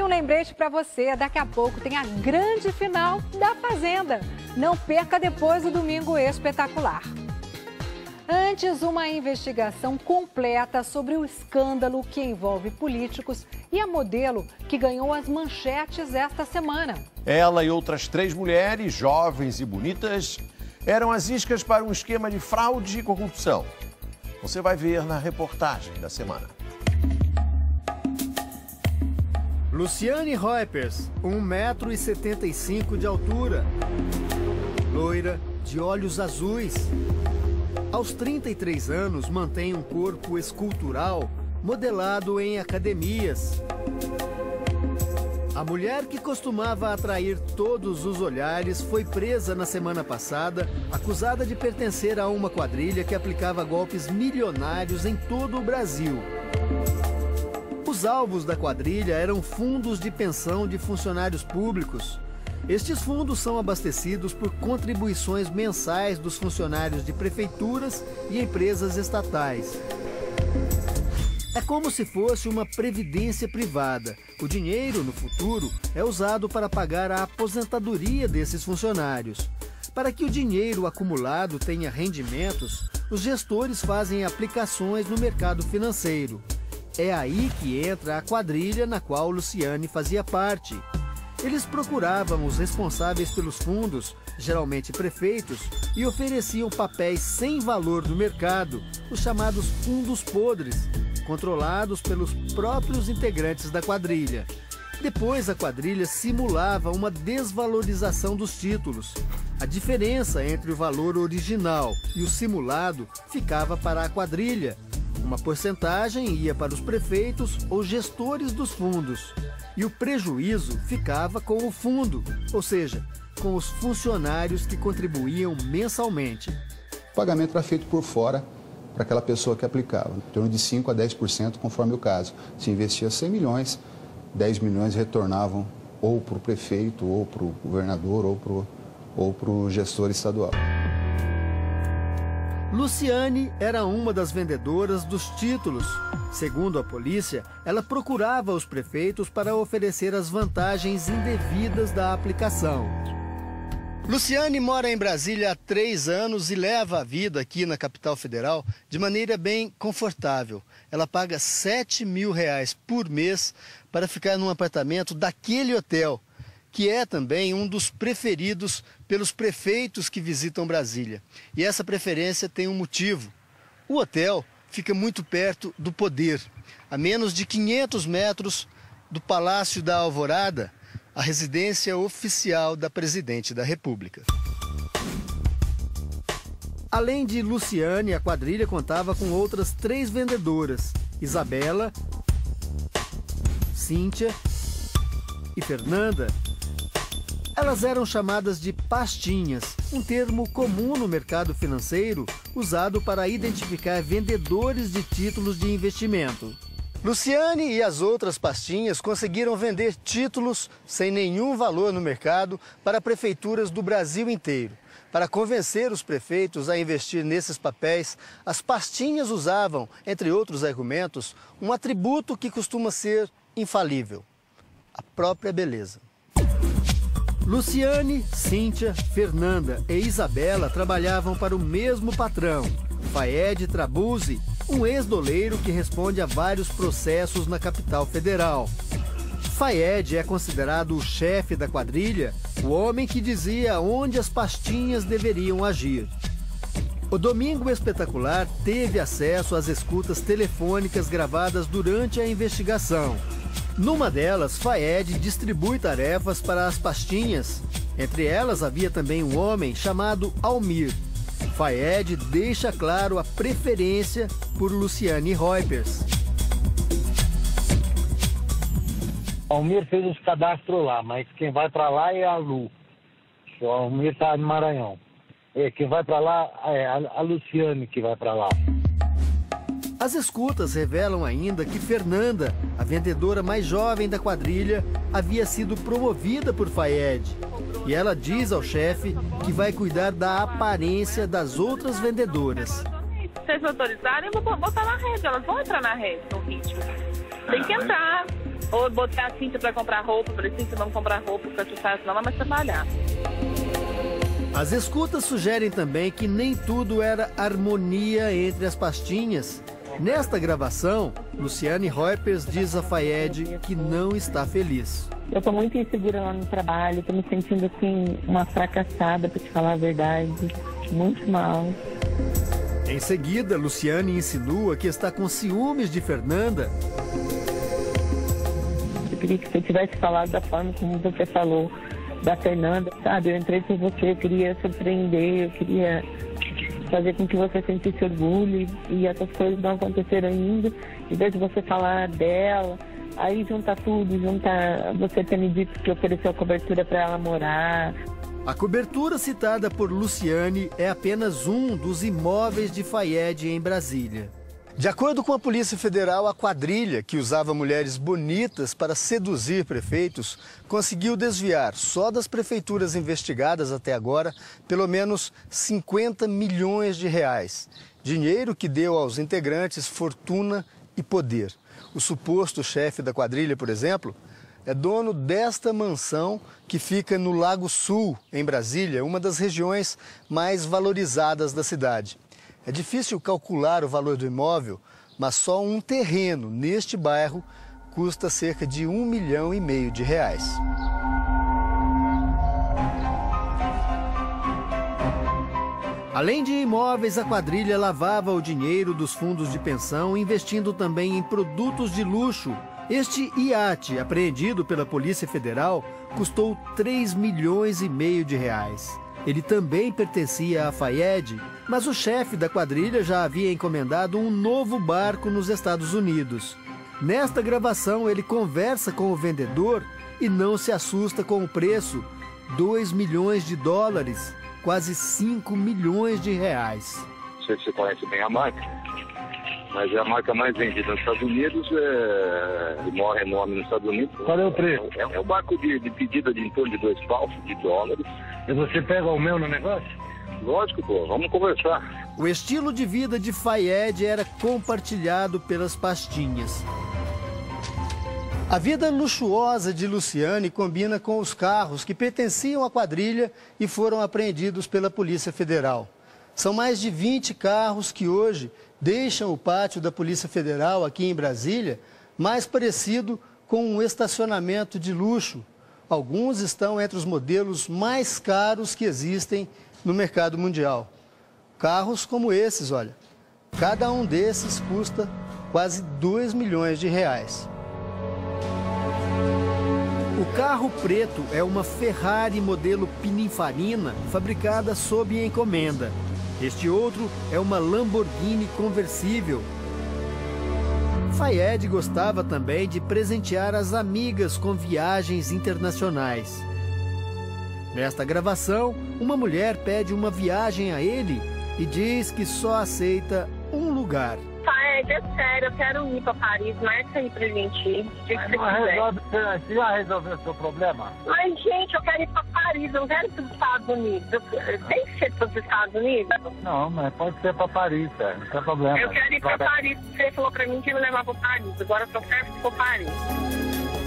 um lembrete para você, daqui a pouco tem a grande final da Fazenda. Não perca depois do Domingo Espetacular. Antes, uma investigação completa sobre o escândalo que envolve políticos e a modelo que ganhou as manchetes esta semana. Ela e outras 3 mulheres, jovens e bonitas, eram as iscas para um esquema de fraude e corrupção. Você vai ver na reportagem da semana. Luciane Roipers, 1,75 m de altura. Loira, de olhos azuis. Aos 33 anos, mantém um corpo escultural modelado em academias. A mulher que costumava atrair todos os olhares foi presa na semana passada, acusada de pertencer a uma quadrilha que aplicava golpes milionários em todo o Brasil. Os alvos da quadrilha eram fundos de pensão de funcionários públicos. Estes fundos são abastecidos por contribuições mensais dos funcionários de prefeituras e empresas estatais. É como se fosse uma previdência privada. O dinheiro, no futuro, é usado para pagar a aposentadoria desses funcionários. Para que o dinheiro acumulado tenha rendimentos, os gestores fazem aplicações no mercado financeiro. É aí que entra a quadrilha na qual Luciane fazia parte. Eles procuravam os responsáveis pelos fundos, geralmente prefeitos, e ofereciam papéis sem valor no mercado, os chamados fundos podres, controlados pelos próprios integrantes da quadrilha. Depois, a quadrilha simulava uma desvalorização dos títulos. A diferença entre o valor original e o simulado ficava para a quadrilha. Uma porcentagem ia para os prefeitos ou gestores dos fundos. E o prejuízo ficava com o fundo, ou seja, com os funcionários que contribuíam mensalmente. O pagamento era feito por fora para aquela pessoa que aplicava, em torno de 5% a 10% conforme o caso. Se investia 100 milhões, 10 milhões retornavam ou para o prefeito, ou para o governador, ou para o gestor estadual. Luciane era uma das vendedoras dos títulos. Segundo a polícia, ela procurava os prefeitos para oferecer as vantagens indevidas da aplicação. Luciane mora em Brasília há 3 anos e leva a vida aqui na capital federal de maneira bem confortável. Ela paga R$7 mil por mês para ficar num apartamento daquele hotel, que é também um dos preferidos pelos prefeitos que visitam Brasília. E essa preferência tem um motivo. O hotel fica muito perto do poder, a menos de 500 metros do Palácio da Alvorada, a residência oficial da Presidente da República. Além de Luciane, a quadrilha contava com outras 3 vendedoras: Isabela, Cíntia e Fernanda. Elas eram chamadas de pastinhas, um termo comum no mercado financeiro usado para identificar vendedores de títulos de investimento. Luciane e as outras pastinhas conseguiram vender títulos sem nenhum valor no mercado para prefeituras do Brasil inteiro. Para convencer os prefeitos a investir nesses papéis, as pastinhas usavam, entre outros argumentos, um atributo que costuma ser infalível: a própria beleza. Luciane, Cíntia, Fernanda e Isabela trabalhavam para o mesmo patrão, Faed Trabuzzi, um ex-doleiro que responde a vários processos na capital federal. Faed é considerado o chefe da quadrilha, o homem que dizia onde as pastinhas deveriam agir. O Domingo Espetacular teve acesso às escutas telefônicas gravadas durante a investigação. Numa delas, Faed distribui tarefas para as pastinhas. Entre elas havia também um homem chamado Almir. Faed deixa claro a preferência por Luciane Roipers. Almir fez os cadastros lá, mas quem vai para lá é a Lu. O Almir está no Maranhão. Quem vai para lá é a Luciane que vai para lá. As escutas revelam ainda que Fernanda, a vendedora mais jovem da quadrilha, havia sido promovida por Faed. E ela diz ao chefe que vai cuidar da aparência das outras vendedoras. Se vocês autorizarem, eu vou botar na rede. Elas vão entrar na rede, no ritmo. Tem que entrar. Ou eu botei a Cíntia para comprar roupa, falei, Cíntia, vamos comprar roupa, porque essa senão não vai mais trabalhar. As escutas sugerem também que nem tudo era harmonia entre as pastinhas. Nesta gravação, Luciane Reupers diz a Fayed que não está feliz. Eu estou muito insegura lá no trabalho, estou me sentindo assim, uma fracassada, para te falar a verdade, muito mal. Em seguida, Luciane insinua que está com ciúmes de Fernanda. Eu queria que você tivesse falado da forma como você falou da Fernanda, sabe? Eu entrei por você, eu queria surpreender, eu queria fazer com que você sentisse orgulho e essas coisas não aconteceram ainda. Em vez de você falar dela, aí junta tudo, junta você ter me dito que ofereceu a cobertura para ela morar. A cobertura citada por Luciane é apenas um dos imóveis de Fayed em Brasília. De acordo com a Polícia Federal, a quadrilha, que usava mulheres bonitas para seduzir prefeitos, conseguiu desviar, só das prefeituras investigadas até agora, pelo menos 50 milhões de reais. Dinheiro que deu aos integrantes fortuna e poder. O suposto chefe da quadrilha, por exemplo, é dono desta mansão que fica no Lago Sul, em Brasília, uma das regiões mais valorizadas da cidade. É difícil calcular o valor do imóvel, mas só um terreno neste bairro custa cerca de R$1,5 milhão de reais. Além de imóveis, a quadrilha lavava o dinheiro dos fundos de pensão, investindo também em produtos de luxo. Este iate, apreendido pela Polícia Federal, custou R$3,5 milhões de reais. Ele também pertencia à Fayed, mas o chefe da quadrilha já havia encomendado um novo barco nos Estados Unidos. Nesta gravação, ele conversa com o vendedor e não se assusta com o preço: $2 milhões, quase 5 milhões de reais. Não sei se você conhece bem a marca, mas é a marca mais vendida nos Estados Unidos, o maior renome nos Estados Unidos. Qual é o preço? É um barco de pedida de em torno de $2,000. E você pega o meu no negócio? Lógico, pô, vamos conversar. O estilo de vida de Fayed era compartilhado pelas pastinhas. A vida luxuosa de Luciane combina com os carros que pertenciam à quadrilha e foram apreendidos pela Polícia Federal. São mais de 20 carros que hoje deixam o pátio da Polícia Federal aqui em Brasília mais parecido com um estacionamento de luxo. Alguns estão entre os modelos mais caros que existem no mercado mundial. Carros como esses, olha, cada um desses custa quase R$2 milhões de reais. O carro preto é uma Ferrari modelo Pininfarina, fabricada sob encomenda. Este outro é uma Lamborghini conversível. Fayed gostava também de presentear as amigas com viagens internacionais. Nesta gravação, uma mulher pede uma viagem a ele e diz que só aceita um lugar. Fayed, é sério, eu quero ir para Paris, marca aí pra gente ir. Você já resolveu o seu problema? Mas, gente, eu quero ir para Paris, eu não quero ir para os Estados Unidos. Tem que ser para os Estados Unidos? Não, mas pode ser para Paris, sério, não tem problema. Eu quero ir para Paris, você falou para mim que ia me levar para Paris, agora eu só quero ir para Paris.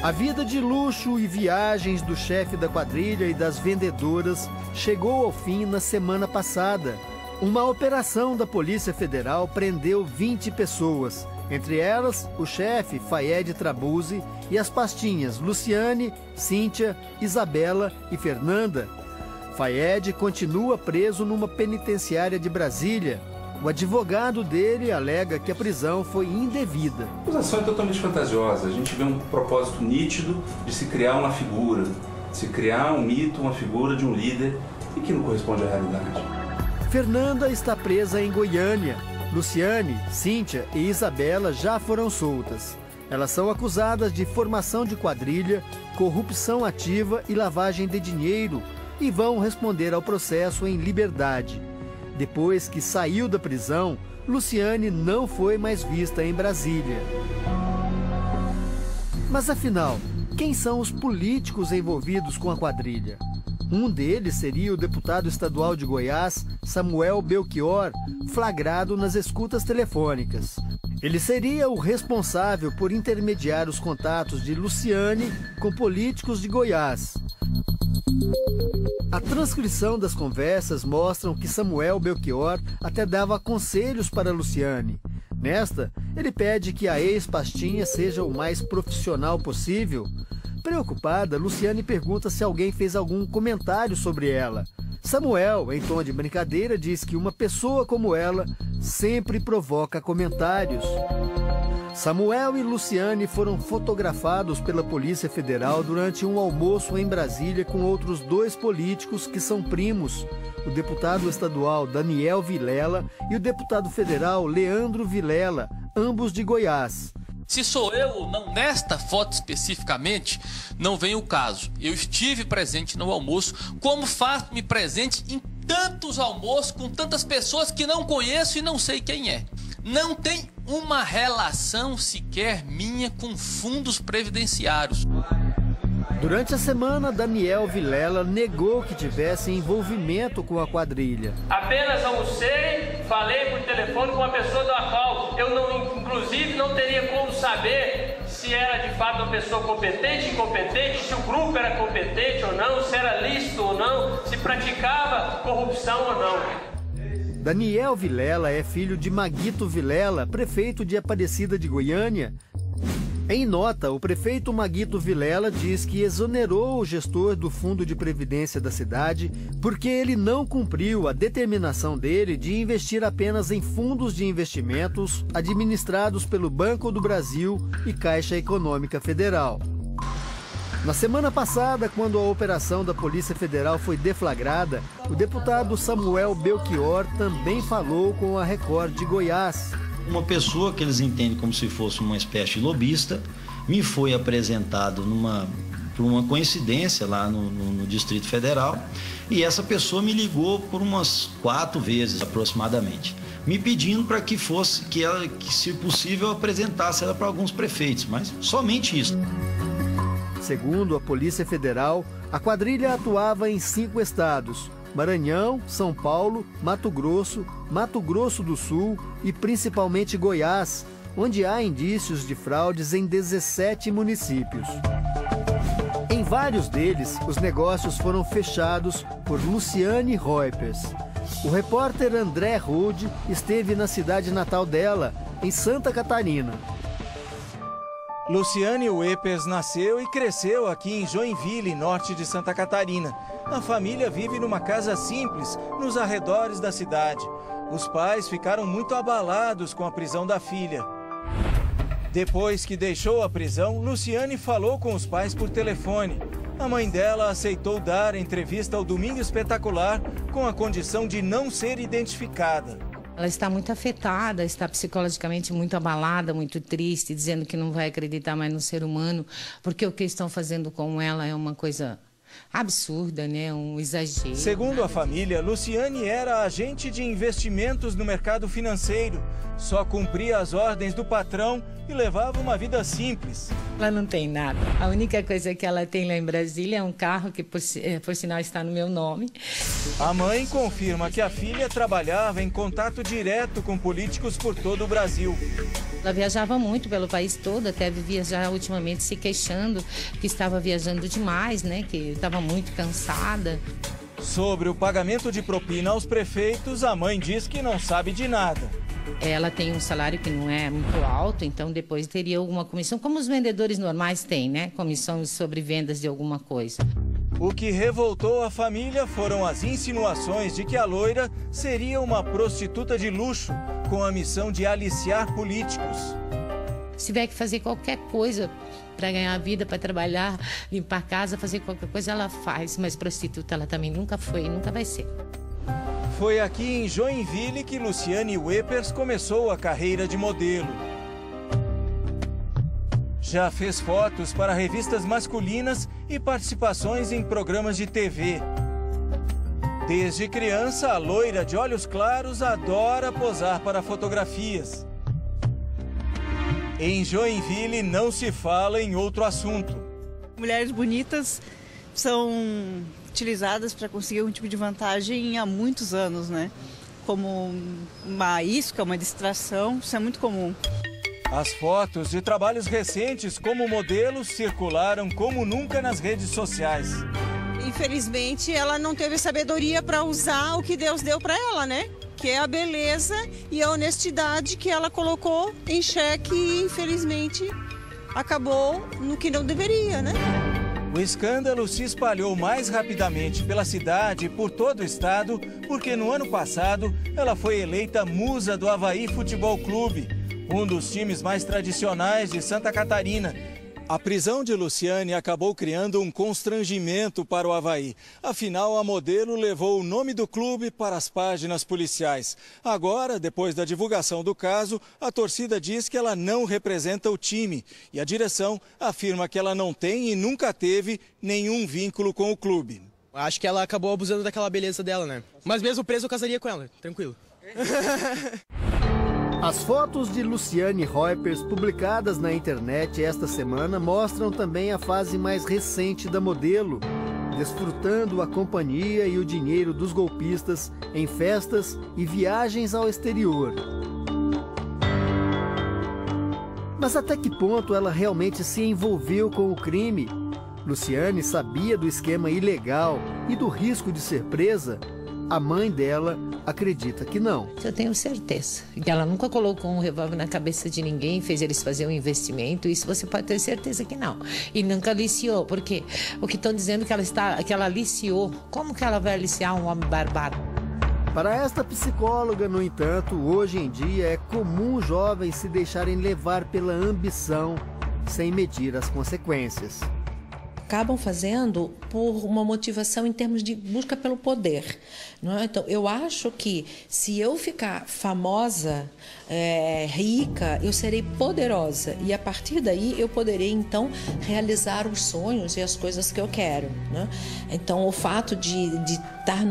A vida de luxo e viagens do chefe da quadrilha e das vendedoras chegou ao fim na semana passada. Uma operação da Polícia Federal prendeu 20 pessoas, entre elas o chefe Fayed Trabuzzi e as pastinhas Luciane, Cíntia, Isabela e Fernanda. Fayed continua preso numa penitenciária de Brasília. O advogado dele alega que a prisão foi indevida. A acusação é totalmente fantasiosa. A gente vê um propósito nítido de se criar uma figura, de se criar um mito, uma figura de um líder e que não corresponde à realidade. Fernanda está presa em Goiânia. Luciane, Cíntia e Isabela já foram soltas. Elas são acusadas de formação de quadrilha, corrupção ativa e lavagem de dinheiro e vão responder ao processo em liberdade. Depois que saiu da prisão, Luciane não foi mais vista em Brasília. Mas afinal, quem são os políticos envolvidos com a quadrilha? Um deles seria o deputado estadual de Goiás, Samuel Belchior, flagrado nas escutas telefônicas. Ele seria o responsável por intermediar os contatos de Luciane com políticos de Goiás. A transcrição das conversas mostram que Samuel Belchior até dava conselhos para Luciane. Nesta, ele pede que a ex-pastinha seja o mais profissional possível. Preocupada, Luciane pergunta se alguém fez algum comentário sobre ela. Samuel, em tom de brincadeira, diz que uma pessoa como ela sempre provoca comentários. Samuel e Luciane foram fotografados pela Polícia Federal durante um almoço em Brasília com outros 2 políticos que são primos, o deputado estadual Daniel Vilela e o deputado federal Leandro Vilela, ambos de Goiás. Se sou eu ou não, nesta foto especificamente, não vem o caso. Eu estive presente no almoço, como faço-me presente em tantos almoços com tantas pessoas que não conheço e não sei quem é. Não tem uma relação sequer minha com fundos previdenciários. Durante a semana, Daniel Vilela negou que tivesse envolvimento com a quadrilha. Apenas almocei, falei por telefone com uma pessoa da qual eu inclusive não teria como saber se era de fato uma pessoa competente, incompetente, se o grupo era competente ou não, se era lícito ou não, se praticava corrupção ou não. Daniel Vilela é filho de Maguito Vilela, prefeito de Aparecida de Goiânia. Em nota, o prefeito Maguito Vilela diz que exonerou o gestor do Fundo de Previdência da cidade porque ele não cumpriu a determinação dele de investir apenas em fundos de investimentos administrados pelo Banco do Brasil e Caixa Econômica Federal. Na semana passada, quando a operação da Polícia Federal foi deflagrada, o deputado Samuel Belchior também falou com a Record de Goiás. Uma pessoa que eles entendem como se fosse uma espécie de lobista me foi apresentado por uma coincidência lá no Distrito Federal, e essa pessoa me ligou por umas 4 vezes aproximadamente, me pedindo para que se possível, apresentasse ela para alguns prefeitos, mas somente isso. Segundo a Polícia Federal, a quadrilha atuava em 5 estados: Maranhão, São Paulo, Mato Grosso do Sul e principalmente Goiás, onde há indícios de fraudes em 17 municípios. Em vários deles, os negócios foram fechados por Luciane Reupers. O repórter André Rude esteve na cidade natal dela, em Santa Catarina. Luciane Reupers nasceu e cresceu aqui em Joinville, norte de Santa Catarina. A família vive numa casa simples, nos arredores da cidade. Os pais ficaram muito abalados com a prisão da filha. Depois que deixou a prisão, Luciane falou com os pais por telefone. A mãe dela aceitou dar entrevista ao Domingo Espetacular com a condição de não ser identificada. Ela está muito afetada, está psicologicamente muito abalada, muito triste, dizendo que não vai acreditar mais no ser humano, porque o que estão fazendo com ela é uma coisa absurda, né? Um exagero. Segundo a família, Luciane era agente de investimentos no mercado financeiro, só cumpria as ordens do patrão e levava uma vida simples. Ela não tem nada. A única coisa que ela tem lá em Brasília é um carro que, por sinal, está no meu nome. A mãe confirma que a filha trabalhava em contato direto com políticos por todo o Brasil. Ela viajava muito pelo país todo, até vivia já ultimamente se queixando que estava viajando demais, né? Que estava muito cansada. Sobre o pagamento de propina aos prefeitos, a mãe diz que não sabe de nada. Ela tem um salário que não é muito alto, então depois teria alguma comissão, como os vendedores normais têm, né? Comissão sobre vendas de alguma coisa. O que revoltou a família foram as insinuações de que a loira seria uma prostituta de luxo, com a missão de aliciar políticos. Se tiver que fazer qualquer coisa para ganhar vida, para trabalhar, limpar a casa, fazer qualquer coisa, ela faz. Mas prostituta ela também nunca foi e nunca vai ser. Foi aqui em Joinville que Luciane Reupers começou a carreira de modelo. Já fez fotos para revistas masculinas e participações em programas de TV. Desde criança, a loira de olhos claros adora posar para fotografias. Em Joinville não se fala em outro assunto. Mulheres bonitas são utilizadas para conseguir um tipo de vantagem há muitos anos, né? Como uma isca, uma distração, isso é muito comum. As fotos de trabalhos recentes como modelos circularam como nunca nas redes sociais. Infelizmente, ela não teve sabedoria para usar o que Deus deu para ela, né? Que é a beleza e a honestidade que ela colocou em xeque e, infelizmente, acabou no que não deveria, né? O escândalo se espalhou mais rapidamente pela cidade e por todo o estado, porque no ano passado ela foi eleita musa do Avaí Futebol Clube, um dos times mais tradicionais de Santa Catarina. A prisão de Luciane acabou criando um constrangimento para o Avaí. Afinal, a modelo levou o nome do clube para as páginas policiais. Agora, depois da divulgação do caso, a torcida diz que ela não representa o time. E a direção afirma que ela não tem e nunca teve nenhum vínculo com o clube. Acho que ela acabou abusando daquela beleza dela, né? Mas mesmo preso, eu casaria com ela, tranquilo. As fotos de Luciane Roipers publicadas na internet esta semana mostram também a fase mais recente da modelo, desfrutando a companhia e o dinheiro dos golpistas em festas e viagens ao exterior. Mas até que ponto ela realmente se envolveu com o crime? Luciane sabia do esquema ilegal e do risco de ser presa? A mãe dela acredita que não. Eu tenho certeza que ela nunca colocou um revólver na cabeça de ninguém, fez eles fazer um investimento, isso você pode ter certeza que não. E nunca aliciou, porque o que estão dizendo que ela aliciou, como que ela vai aliciar um homem bárbaro? Para esta psicóloga, no entanto, hoje em dia é comum jovens se deixarem levar pela ambição, sem medir as consequências. Acabam fazendo por uma motivação em termos de busca pelo poder, não é? Então, eu acho que se eu ficar famosa, rica, eu serei poderosa e a partir daí eu poderei então realizar os sonhos e as coisas que eu quero, né? Então, o fato de estar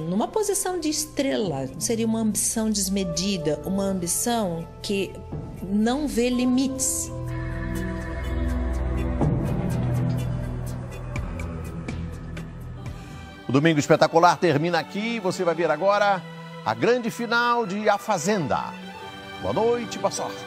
numa posição de estrela seria uma ambição desmedida, uma ambição que não vê limites. O Domingo Espetacular termina aqui. Você vai ver agora a grande final de A Fazenda. Boa noite, boa sorte.